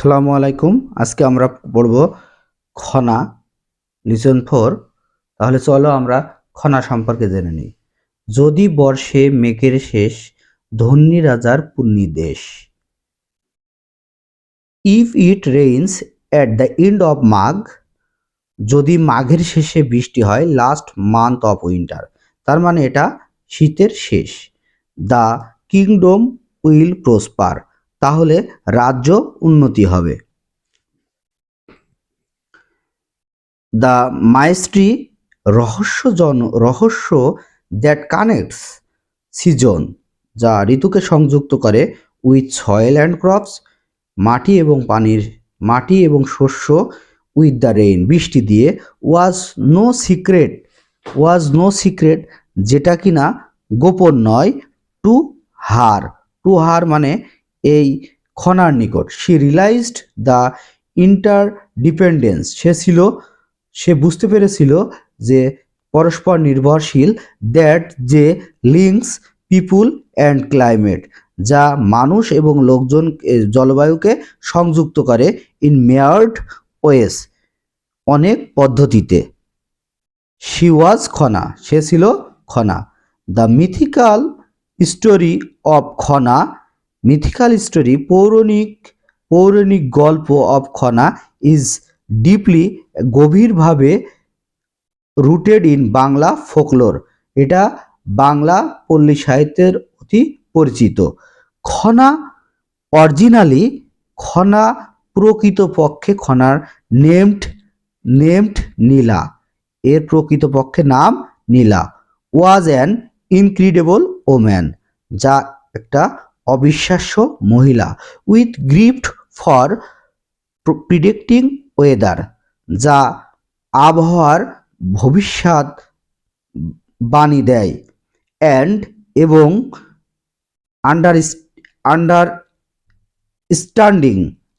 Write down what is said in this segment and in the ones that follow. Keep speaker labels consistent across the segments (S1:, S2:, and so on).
S1: আসসালামু আলাইকুম। আজকে আমরা পড়ব খনা লিসন 4। তাহলে চলো আমরা খনা সম্পর্কে জেনে নিই। যদি বর্ষে মেঘের শেষ, ধন্যী রাজার পুণ্যি দেশ। If it rains at the end of মাঘ, যদি মাঘের শেষে বৃষ্টি হয়, লাস্ট মান্থ অফ উইন্টার, তার মানে এটা শীতের শেষ। দ্য কিংডম উইল প্রসপার, তাহলে রাজ্য উন্নতি হবে। দ্য মাইস্ট্রি, রহস্য দ্যাট কানেক্টস সিজন, যা ঋতুকে সংযুক্ত করে, উইথ সয়েল অ্যান্ড ক্রপস, মাটি এবং শস্য, উইথ দ্য রেইন, বৃষ্টি দিয়ে, ওয়াজ নো সিক্রেট, যেটা কিনা গোপন নয়, টু হার মানে এই খনার নিকট। শি রিয়ালাইজড দ্য ইন্টারডিপেন্ডেন্স, সে বুঝতে পেরেছিল যে পরস্পর নির্ভরশীল, দ্যাট যে লিঙ্কস পিপুল অ্যান্ড ক্লাইমেট, যা মানুষ এবং লোকজন জলবায়ুকে সংযুক্ত করে, ইন মেয়ার্ড ওয়েস, অনেক পদ্ধতিতে। শি ওয়াজ খনা, সে ছিল Khana. The mythical story of Khana, পৌরাণিক গল্প অফ খনা ইজ ডিপলি, গভীরভাবে, রুটেড ইন বাংলা ফোকলোর, এটা বাংলা পল্লী সাহিত্যের অতি পরিচিত। খনা অরিজিনালি, খনা প্রকৃতপক্ষে, খনার নেমড নীলা, এর প্রকৃতপক্ষে নাম নীলা। ওয়াজ অ্যান ইনক্রেডিবল ওম্যান, যা একটা অবিশ্বাস্য মহিলা। উইথ গিফট ফর প্রিডিক্টিং ওয়েদার, যা আবহাওয়ার ভবিষ্যৎ বাণী দেয়। এবং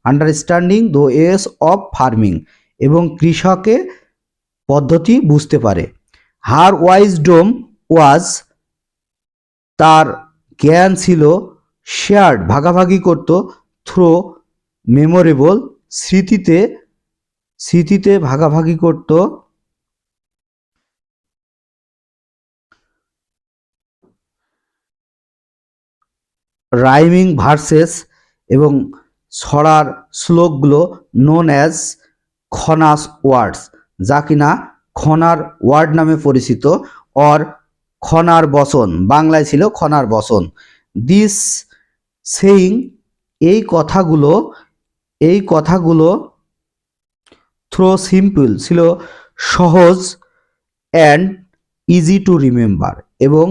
S1: understanding the ways of farming, এবং কৃষকের পদ্ধতি বুঝতে পারে। হার ওয়াইজডম ওয়াজ, তার জ্ঞান ছিল, শেয়ার্ড, ভাগাভাগি করত, থ্রো মেমোরেবল, স্মৃতিতে ভাগাভাগি করত, রাইমিং ভার্সেস, এবং ছড়ার শ্লোকগুলো, নোন অ্যাজ খনাস ওয়ার্ডস, যা কিনা খনার ওয়ার্ড নামে পরিচিত, অর খনার বচন, বাংলায় ছিল খনার বচন। দিস সেইং, এই কথাগুলো থ্রো সিম্পল, ছিল সহজ, অ্যান্ড ইজি টু রিমেম্বার, এবং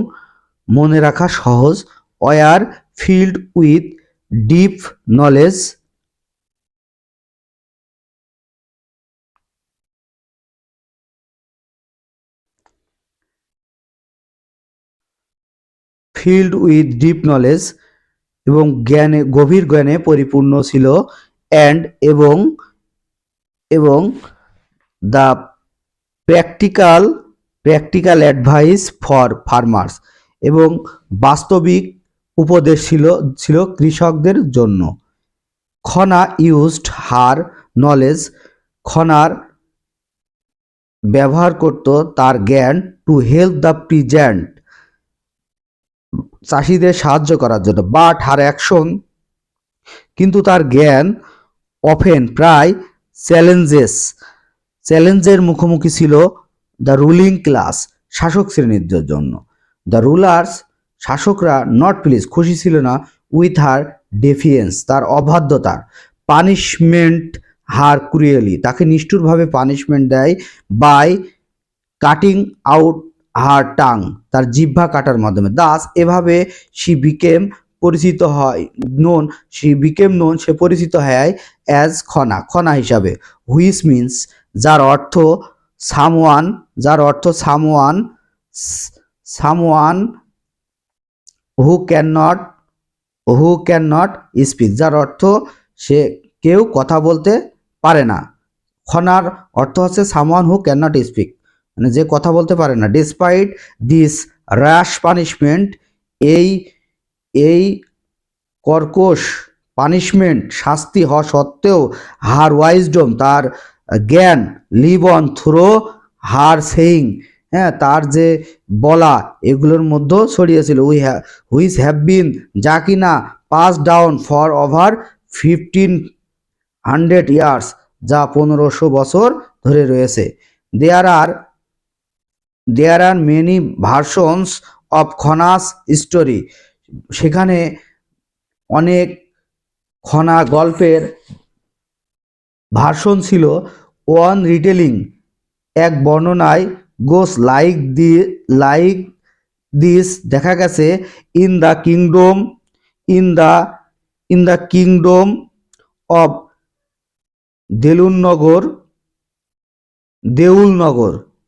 S1: মনে রাখা সহজ, were filled with deep knowledge, এবং গভীর জ্ঞানে পরিপূর্ণ ছিল। এবং the practical advice for farmers, এবং বাস্তবিক উপদেশ ছিল কৃষকদের জন্য। খনা ইউজড হার নলেজ, খনার ব্যবহার করত তার জ্ঞান, টু হেল্প দ্য পিজেন্ট, চাষিদের সাহায্য করার জন্য। বাট হার অ্যাকশন, কিন্তু তার জ্ঞান, অফেন, প্রায়, চ্যালেঞ্জের মুখোমুখি ছিল, দ্য রুলিং ক্লাস, শাসক শ্রেণীর জন্য। দ্য রুলার্স, শাসকরা, নট প্লিজ, খুশি ছিল না, উইথ হার ডেফিয়েন্স, তার অবাধ্যতার। পানিশমেন্ট হার ক্রুয়েলি, তাকে নিষ্ঠুরভাবে পানিশমেন্ট দেয়। By cutting out her tongue, তার জিহ্বা কাটার মাধ্যমে। দাস, এভাবে সে পরিচিত হয় অ্যাজ খনা হিসাবে। হুইচ মিন্স, যার অর্থ someone who can not speak, যার অর্থ কেউ কথা বলতে পারে না। খনার অর্থ হচ্ছে someone who can not speak, মানে যে কথা বলতে পারে না। ডিসপাইট দিস র্যাশ পানিশমেন্ট, এই কর্কশ পানিশমেন্ট শাস্তি হওয়া সত্ত্বেও হার ওয়াইজডম তার জ্ঞান live on through her saying, হ্যাঁ, তার যে বলা এগুলোর মধ্যেও ছড়িয়েছিল। হুইচ হ্যাভ বিন, যা কিনা pass down for over 1500 years, যা 1500 বছর ধরে রয়েছে। There are many versions of Khana's story, সেখানে অনেক খনা গল্পের ভার্সন ছিল। ওয়ান রিটেলিং, এক বর্ণনায় গোস লাইক দিস, দেখা গেছে in the kingdom in the kingdom of Deulnagar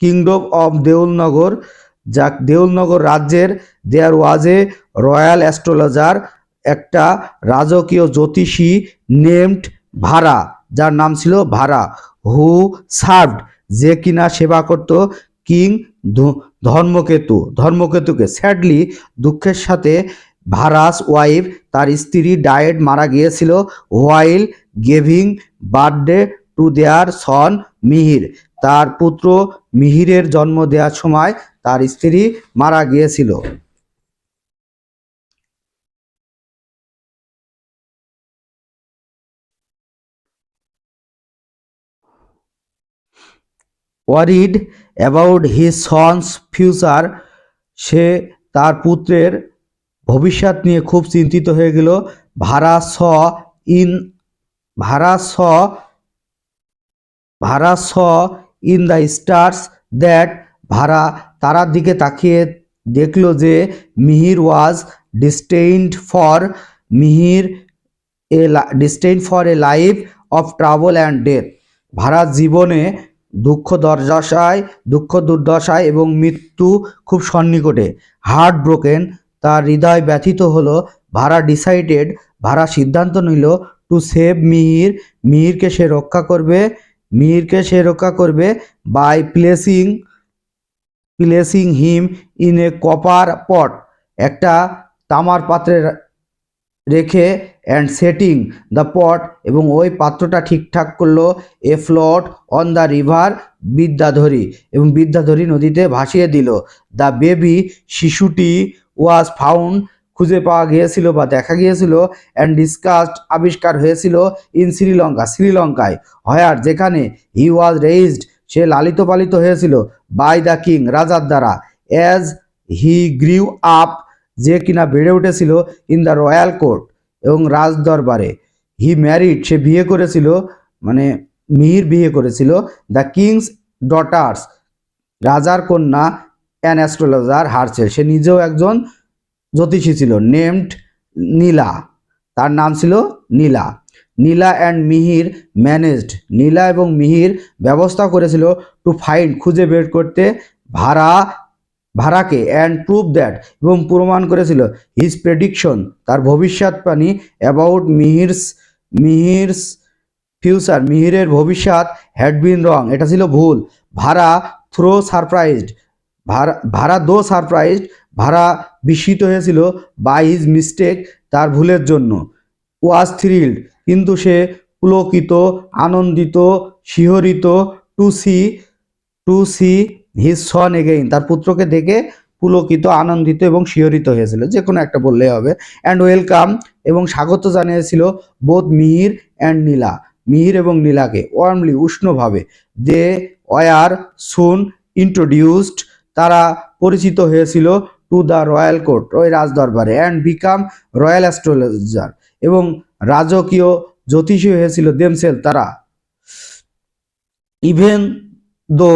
S1: kingdom of Deulnagar, যা দেউলনগর রাজ্যের, দেয়ার ওয়াজ এ রয়্যাল অ্যাস্ট্রোলজার, একটা রাজকীয় জ্যোতিষী নেমড ভারা, যার নাম ছিল ভারা, হু সার্ভড, যে কিনা সেবা করত কিং ধর্মকেতুকে। স্যাডলি, দুঃখের সাথে, ভারাস ওয়াইফ, তার স্ত্রী ডায়েড, মারা গিয়েছিল, হোয়াইল গেভিং বার্থডে টু দেয়ার সন মিহির, তার পুত্র মিহিরের জন্ম দেওয়ার সময় তার স্ত্রী মারা গিয়েছিল। Worried about his son's future, সে তার পুত্রের ভবিষ্যৎ নিয়ে খুব চিন্তিত হয়ে গেল। Varaha saw in the stars that, Varaha তারার দিকে তাকিয়ে দেখল যে Mihir was destined for a life of travel and death, ভারার জীবনে দুঃখ দুর্দশায় এবং মৃত্যু খুব সন্নিকটে। হার্ট ব্রোকেন, তার হৃদয় ব্যথিত হলো। ভারা সিদ্ধান্ত নিল টু সেভ মিহিরকে সে রক্ষা করবে by placing him in a copper pot, একটা তামার পাত্রে রেখে, অ্যান্ড সেটিং দ্য পট, এবং ওই পাত্রটা ঠিকঠাক করলো, afloat on the river Vidyadhari, এবং বিদ্যাধরী নদীতে ভাসিয়ে দিল। দ্য বেবি, শিশুটি, ওয়াজ ফাউন্ড, খুঁজে পাওয়া গিয়েছিল বা দেখা গিয়েছিল, অ্যান্ড ডিসকাসড, আবিষ্কার হয়েছিল, ইন শ্রীলঙ্কায়, হয়ার, যেখানে, হি ওয়াজ রেইজড, সে লালিত পালিত হয়েছিল, বাই দ্য কিং, রাজার দ্বারা, অ্যাজ হি গ্রিউ আপ, যে কিনা বেড়ে উঠেছিল, ইন দ্য রয়্যাল কোর্ট, এবং রাজ দরবারে, হি ম্যারিড, সে বিয়ে করেছিল, মানে মিহির বিয়ে করেছিল, দ্য কিংস ডটার্স, রাজার কন্যা, অ্যান অ্যাস্ট্রোলজার হারসেল, সে নিজেও একজন জ্যোতিষী ছিল, নেমড নীলা, তার নাম ছিল নীলা অ্যান্ড মিহির ম্যানেজড, নীলা এবং মিহির ব্যবস্থা করেছিল, টু ফাইন্ড, খুঁজে বের করতে, ভারাকে, অ্যান্ড প্রুভ দ্যাট, এবং প্রমাণ করেছিল, হিজ প্রেডিকশন, তার ভবিষ্যৎবাণী, অ্যাবাউট মিহিরস ফিউচার, মিহিরের ভবিষ্যৎ, হ্যাড বিন রং, এটা ছিল ভুল। ভারা দো সারপ্রাইজড, ভারা বিস্মিত হয়েছিল, বাই হিজ মিস্টেক, তার ভুলের জন্য, ওয়াজ থ্রিল্ড, কিন্তু সে পুলকিত, আনন্দিত, শিহরিত, to see his son again, তার পুত্রকে দেখে পুলকিত, আনন্দিত এবং শিহরিত হয়েছিল, যে কোনো একটা বললেই হবে। অ্যান্ড ওয়েলকাম, এবং স্বাগত জানিয়েছিল, বোথ মিহির এবং নীলাকে, ওয়ার্মলি, উষ্ণভাবে, দে ওয়ার সুন ইন্ট্রোডিউসড, তারা পরিচিত হয়েছিল, টু দ্য রয়্যাল কোর্ট, ওই রাজদরবারে, অ্যান্ড বিকাম রয়্যাল অ্যাস্ট্রোলজার, এবং রাজকীয় জ্যোতিষী হয়েছিল, দেমসেল, তারা। ইভেন দো,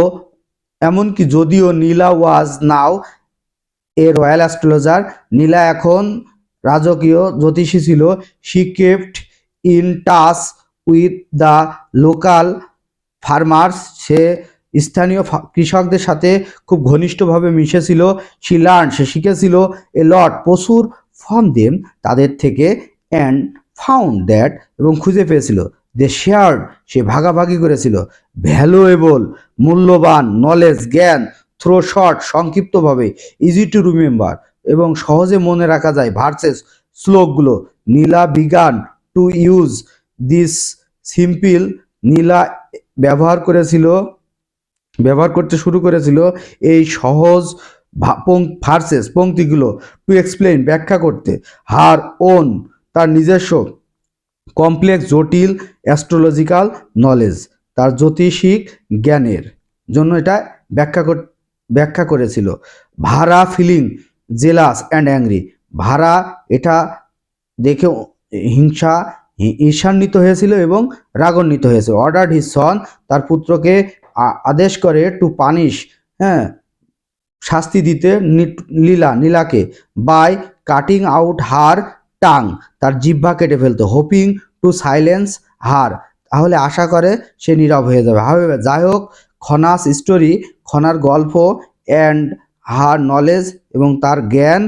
S1: এমনকি যদিও, নীলা ওয়াজ নাও এ রয়্যাল অ্যাস্ট্রোলজার, নীলা এখন রাজকীয় জ্যোতিষী ছিল, she kept in touch with the local farmers, সে স্থানীয় কৃষকদের সাথে খুব ঘনিষ্ঠভাবে মিশেছিল, সে শিখেছিল, এ লট, প্রচুর, ফ্রম দেম, তাদের থেকে, অ্যান্ড ফাউন্ড দ্যাট, এবং খুঁজে পেয়েছিল, দে শেয়ার্ড, সে ভাগাভাগি করেছিল, ভ্যালুয়েবল, মূল্যবান, নলেজ, জ্ঞান, থ্রো শর্ট, সংক্ষিপ্তভাবে, ইজি টু রিমেম্বার, এবং সহজে মনে রাখা যায়, ভার্সেস, শ্লোকগুলো। Nila began to use this simple, Nila ব্যবহার করতে শুরু করেছিল এই সহজ ভার্সেস পংক্তিগুলো টু এক্সপ্লেইন, ব্যাখ্যা করতে, হার ওন, তার নিজস্ব কমপ্লেক্স জটিল অ্যাস্ট্রোলজিক্যাল নলেজ, তার জ্যোতিষিক জ্ঞানের জন্য এটা ব্যাখ্যা করেছিল। ভারা ফিলিং জেলাস অ্যান্ড অ্যাংরি, ভারা এটা দেখে ঈর্ষান্বিত হয়েছিল এবং রাগান্বিত হয়েছে। অর্ডার হিজ সন, তার পুত্রকে আদেশ করে টু পানিশ, শাস্তি দিতে, নীলাকে by cutting out her tongue, তার জিহ্বা কেটে ফেলতো। হোপিং টু সাইলেন্স হার, তাহলে আশা করে সে নীরব হয়ে যাবে। যাই হোক, খনাস স্টোরি, খনার গল্প, অ্যান্ড হার নলেজ, এবং তার জ্ঞান,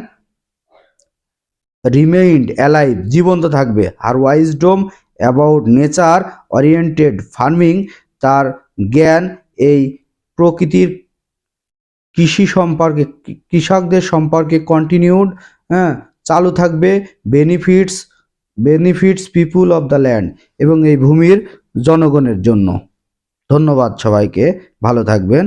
S1: রিমেইন্ড অ্যালাইভ, জীবন্ত থাকবে। আর wisdom about nature oriented farming, তার জ্ঞান এই প্রকৃতির কৃষকদের সম্পর্কে কন্টিনিউড, চালু থাকবে। Benefits people of the land, এবং এই ভূমির জনগণের জন্য। ধন্যবাদ সবাইকে, ভালো থাকবেন।